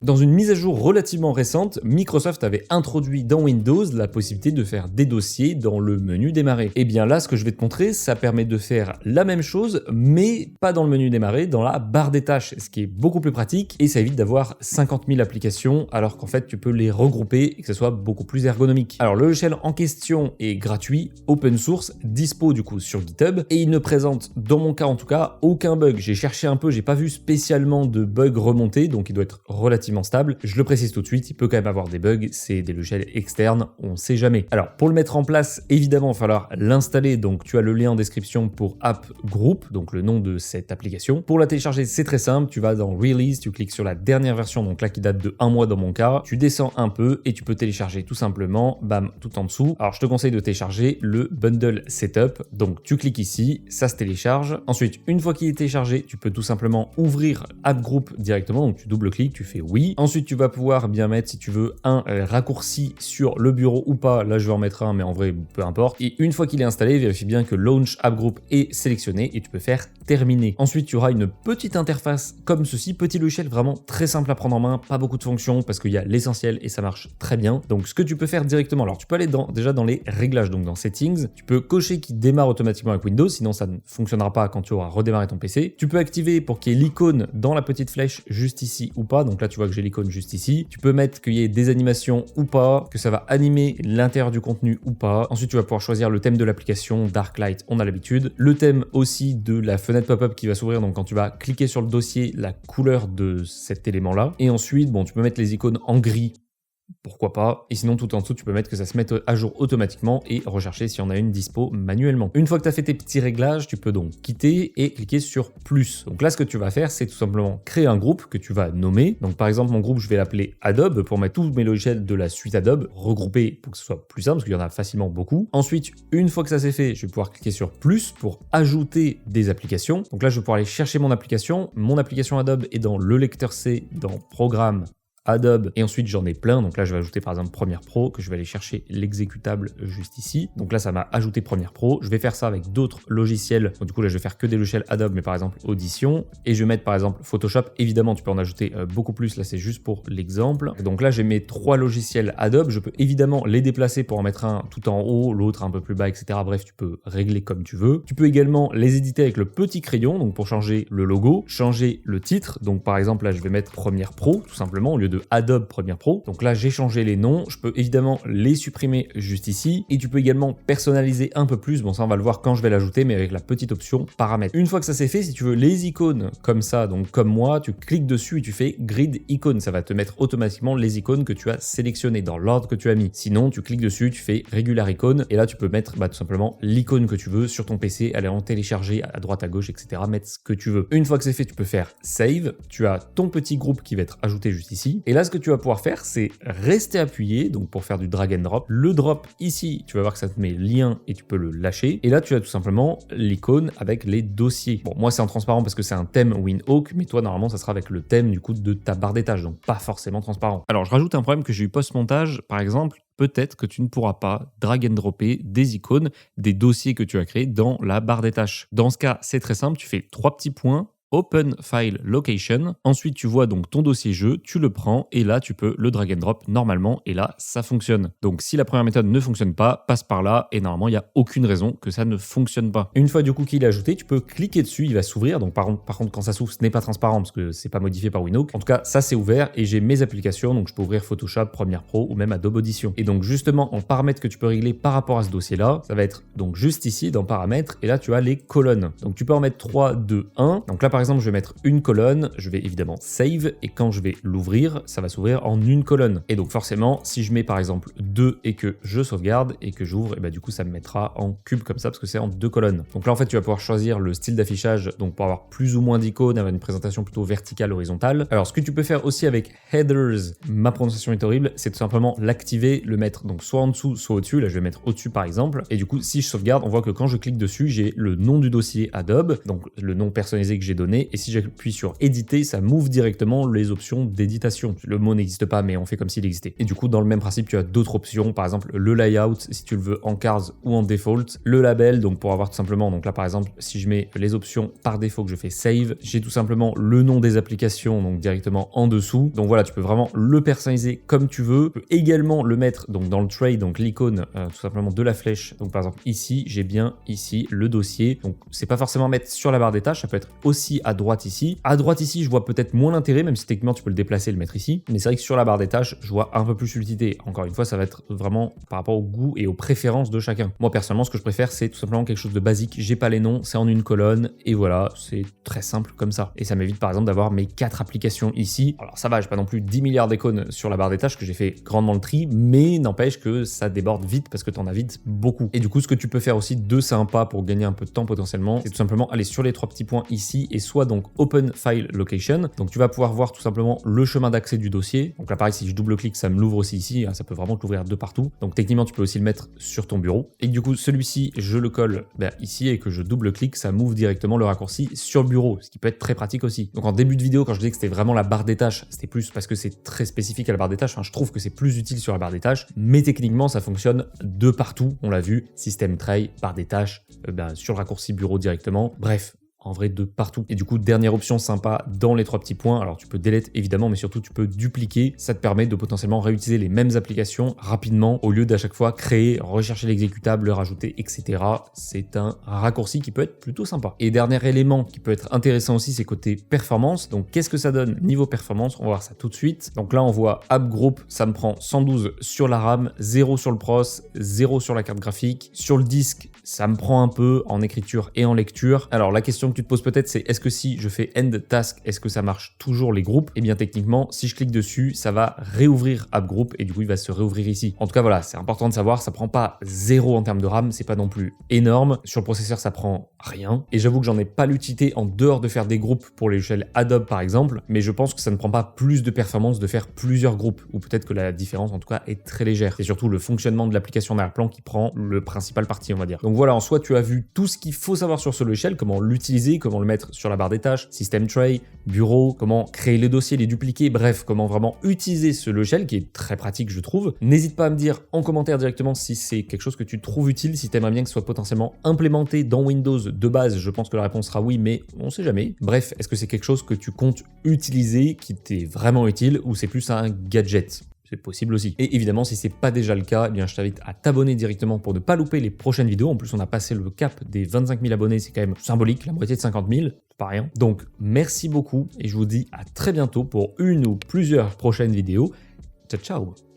Dans une mise à jour relativement récente, Microsoft avait introduit dans Windows la possibilité de faire des dossiers dans le menu démarrer. Et bien là, ce que je vais te montrer, ça permet de faire la même chose, mais pas dans le menu démarrer, dans la barre des tâches, ce qui est beaucoup plus pratique et ça évite d'avoir 50 000 applications alors qu'en fait tu peux les regrouper et que ce soit beaucoup plus ergonomique. Alors le logiciel en question est gratuit, open source, dispo du coup sur GitHub et il ne présente, dans mon cas en tout cas, aucun bug. J'ai cherché un peu, j'ai pas vu spécialement de bug remonté, donc il doit être relativement stable. Je le précise tout de suite, il peut quand même avoir des bugs, c'est des logiciels externes, on sait jamais. Alors pour le mettre en place, évidemment, il va falloir l'installer, donc tu as le lien en description pour App Group, donc le nom de cette application. Pour la télécharger, c'est très simple, tu vas dans Release, tu cliques sur la dernière version, donc là qui date de 1 mois dans mon cas, tu descends un peu et tu peux télécharger tout simplement, bam, tout en dessous. Alors je te conseille de télécharger le Bundle Setup, donc tu cliques ici, ça se télécharge. Ensuite, une fois qu'il est téléchargé, tu peux tout simplement ouvrir App Group directement, donc tu double-cliques, tu fais oui. Ensuite, tu vas pouvoir bien mettre, si tu veux, un raccourci sur le bureau ou pas. Là, je vais en mettre un, mais en vrai, peu importe. Et une fois qu'il est installé, vérifie bien que Launch App Group est sélectionné et tu peux faire terminer. Ensuite, tu auras une petite interface comme ceci, petit logiciel vraiment très simple à prendre en main, pas beaucoup de fonctions parce qu'il y a l'essentiel et ça marche très bien. Donc, ce que tu peux faire directement, alors tu peux aller déjà dans les réglages, donc dans Settings, tu peux cocher qu'il démarre automatiquement avec Windows, sinon ça ne fonctionnera pas quand tu auras redémarré ton PC. Tu peux activer pour qu'il y ait l'icône dans la petite flèche juste ici ou pas. Donc là, tu vois que j'ai l'icône juste ici. Tu peux mettre qu'il y ait des animations ou pas, que ça va animer l'intérieur du contenu ou pas. Ensuite, tu vas pouvoir choisir le thème de l'application, Dark Light, on a l'habitude. Le thème aussi de la fenêtre pop-up qui va s'ouvrir, donc quand tu vas cliquer sur le dossier, la couleur de cet élément-là. Et ensuite, bon, tu peux mettre les icônes en gris. Pourquoi pas. Et sinon, tout en dessous, tu peux mettre que ça se mette à jour automatiquement et rechercher s'il y en a une dispo manuellement. Une fois que tu as fait tes petits réglages, tu peux donc quitter et cliquer sur plus. Donc là, ce que tu vas faire, c'est tout simplement créer un groupe que tu vas nommer. Donc par exemple, mon groupe, je vais l'appeler Adobe pour mettre tous mes logiciels de la suite Adobe regroupés pour que ce soit plus simple parce qu'il y en a facilement beaucoup. Ensuite, une fois que ça c'est fait, je vais pouvoir cliquer sur plus pour ajouter des applications. Donc là, je vais pouvoir aller chercher mon application. Mon application Adobe est dans le lecteur C, dans Programme, Adobe, et ensuite j'en ai plein. Donc là je vais ajouter par exemple Premiere Pro, que je vais aller chercher l'exécutable juste ici. Donc là ça m'a ajouté Premiere Pro. Je vais faire ça avec d'autres logiciels. Donc du coup là je vais faire que des logiciels Adobe, mais par exemple Audition, et je vais mettre par exemple Photoshop. Évidemment tu peux en ajouter beaucoup plus, là c'est juste pour l'exemple. Donc là j'ai mes 3 logiciels Adobe. Je peux évidemment les déplacer pour en mettre un tout en haut, l'autre un peu plus bas, etc. Bref, tu peux régler comme tu veux. Tu peux également les éditer avec le petit crayon, donc pour changer le logo, changer le titre. Donc par exemple là je vais mettre Premiere Pro tout simplement au lieu de Adobe Premiere Pro. Donc là, j'ai changé les noms. Je peux évidemment les supprimer juste ici. Et tu peux également personnaliser un peu plus. Bon, ça, on va le voir quand je vais l'ajouter, mais avec la petite option paramètres. Une fois que ça c'est fait, si tu veux les icônes comme ça, donc comme moi, tu cliques dessus et tu fais Grid Icône. Ça va te mettre automatiquement les icônes que tu as sélectionnées dans l'ordre que tu as mis. Sinon, tu cliques dessus, tu fais Regular Icône. Et là, tu peux mettre tout simplement l'icône que tu veux sur ton PC, aller en télécharger à droite, à gauche, etc. Mettre ce que tu veux. Une fois que c'est fait, tu peux faire Save. Tu as ton petit groupe qui va être ajouté juste ici. Et là, ce que tu vas pouvoir faire, c'est rester appuyé, donc pour faire du drag and drop. Le drop ici, tu vas voir que ça te met lien et tu peux le lâcher. Et là, tu as tout simplement l'icône avec les dossiers. Bon, moi, c'est en transparent parce que c'est un thème Windhoek, mais toi, normalement, ça sera avec le thème du coup de ta barre des tâches, donc pas forcément transparent. Alors, je rajoute un problème que j'ai eu post-montage, par exemple. Peut-être que tu ne pourras pas drag and dropper des icônes, des dossiers que tu as créés dans la barre des tâches. Dans ce cas, c'est très simple, tu fais 3 petits points, Open File Location. Ensuite, tu vois donc ton dossier jeu, tu le prends et là, tu peux le drag and drop normalement et là, ça fonctionne. Donc, si la première méthode ne fonctionne pas, passe par là et normalement, il n'y a aucune raison que ça ne fonctionne pas. Une fois du coup qu'il est ajouté, tu peux cliquer dessus, il va s'ouvrir. Donc, par contre, quand ça s'ouvre, ce n'est pas transparent parce que c'est pas modifié par Windhoek. En tout cas, ça c'est ouvert et j'ai mes applications. Donc, je peux ouvrir Photoshop, Premiere Pro ou même Adobe Audition. Et donc, justement, en paramètres que tu peux régler par rapport à ce dossier-là, ça va être donc juste ici dans paramètres et là, tu as les colonnes. Donc, tu peux en mettre 3, 2, 1. Donc là, par exemple, je vais mettre une colonne, je vais évidemment save et quand je vais l'ouvrir, ça va s'ouvrir en une colonne. Et donc forcément, si je mets par exemple 2 et que je sauvegarde et que j'ouvre, et bah du coup ça me mettra en cube comme ça parce que c'est en 2 colonnes. Donc là en fait, tu vas pouvoir choisir le style d'affichage donc pour avoir plus ou moins d'icônes, avoir une présentation plutôt verticale, horizontale. Alors ce que tu peux faire aussi avec headers, ma prononciation est horrible, c'est tout simplement l'activer, le mettre donc soit en dessous, soit au-dessus. Là je vais mettre au-dessus par exemple. Et du coup, si je sauvegarde, on voit que quand je clique dessus, j'ai le nom du dossier Adobe, donc le nom personnalisé que j'ai donné. données. Et si j'appuie sur éditer, ça m'ouvre directement les options d'éditation. Le mot n'existe pas, mais on fait comme s'il existait. Et du coup, dans le même principe, tu as d'autres options. Par exemple, le layout, si tu le veux en cars ou en default. Le label, donc pour avoir tout simplement, donc là par exemple, si je mets les options par défaut que je fais save, j'ai tout simplement le nom des applications, donc directement en dessous. Donc voilà, tu peux vraiment le personnaliser comme tu veux. Tu peux également le mettre donc dans le tray, donc l'icône tout simplement de la flèche. Donc par exemple ici, j'ai bien ici le dossier. Donc c'est pas forcément mettre sur la barre des tâches, ça peut être aussi à droite ici. À droite ici, je vois peut-être moins l'intérêt, même si techniquement tu peux le déplacer et le mettre ici. Mais c'est vrai que sur la barre des tâches, je vois un peu plus l'utilité. Encore une fois, ça va être vraiment par rapport au goût et aux préférences de chacun. Moi personnellement, ce que je préfère, c'est tout simplement quelque chose de basique. J'ai pas les noms, c'est en une colonne et voilà, c'est très simple comme ça. Et ça m'évite par exemple d'avoir mes 4 applications ici. Alors ça va, j'ai pas non plus 10 milliards d'icônes sur la barre des tâches que j'ai fait grandement le tri, mais n'empêche que ça déborde vite parce que t'en as vite beaucoup. Et du coup, ce que tu peux faire aussi de sympa pour gagner un peu de temps potentiellement, c'est tout simplement aller sur les 3 petits points ici et soit donc Open File Location. Donc tu vas pouvoir voir tout simplement le chemin d'accès du dossier. Donc là pareil, si je double-clique, ça me l'ouvre aussi ici, ça peut vraiment te l'ouvrir de partout. Donc techniquement, tu peux aussi le mettre sur ton bureau. Et du coup, celui-ci, je le colle ici et que je double-clique, ça m'ouvre directement le raccourci sur le bureau, ce qui peut être très pratique aussi. Donc en début de vidéo, quand je disais que c'était vraiment la barre des tâches, c'était plus parce que c'est très spécifique à la barre des tâches. Enfin, je trouve que c'est plus utile sur la barre des tâches, mais techniquement, ça fonctionne de partout. On l'a vu, système tray, barre des tâches, sur le raccourci bureau directement. Bref. En vrai, de partout. Et du coup, dernière option sympa dans les 3 petits points. Alors, tu peux delete évidemment, mais surtout, tu peux dupliquer. Ça te permet de potentiellement réutiliser les mêmes applications rapidement au lieu d'à chaque fois créer, rechercher l'exécutable, le rajouter, etc. C'est un raccourci qui peut être plutôt sympa. Et dernier élément qui peut être intéressant aussi, c'est côté performance. Donc, qu'est-ce que ça donne niveau performance? On va voir ça tout de suite. Donc là, on voit App Group, ça me prend 112 sur la RAM, 0 sur le pros, 0 sur la carte graphique. Sur le disque, ça me prend un peu en écriture et en lecture. Alors, la question que tu te poses peut-être, c'est est-ce que si je fais end task, est-ce que ça marche toujours les groupes? Et bien techniquement, si je clique dessus, ça va réouvrir App Group et du coup il va se réouvrir ici. En tout cas voilà, c'est important de savoir, ça prend pas 0 en termes de RAM, c'est pas non plus énorme. Sur le processeur, ça prend rien. Et j'avoue que j'en ai pas l'utilité en dehors de faire des groupes pour les logiciels Adobe par exemple, mais je pense que ça ne prend pas plus de performance de faire plusieurs groupes, ou peut-être que la différence en tout cas est très légère. C'est surtout le fonctionnement de l'application d'arrière-plan qui prend le principal parti, on va dire. Donc voilà, en soi tu as vu tout ce qu'il faut savoir sur ce logiciel, comment l'utiliser, comment le mettre sur la barre des tâches, système tray, bureau, comment créer les dossiers, les dupliquer, bref, comment vraiment utiliser ce logiciel qui est très pratique je trouve. N'hésite pas à me dire en commentaire directement si c'est quelque chose que tu trouves utile, si tu aimerais bien que ce soit potentiellement implémenté dans Windows de base. Je pense que la réponse sera oui, mais on sait jamais. Bref, est-ce que c'est quelque chose que tu comptes utiliser, qui t'est vraiment utile, ou c'est plus un gadget? C'est possible aussi. Et évidemment, si c'est pas déjà le cas, eh bien, je t'invite à t'abonner directement pour ne pas louper les prochaines vidéos. En plus, on a passé le cap des 25 000 abonnés, c'est quand même symbolique, la moitié de 50 000, c'est pas rien. Donc, merci beaucoup et je vous dis à très bientôt pour une ou plusieurs prochaines vidéos. Ciao, ciao!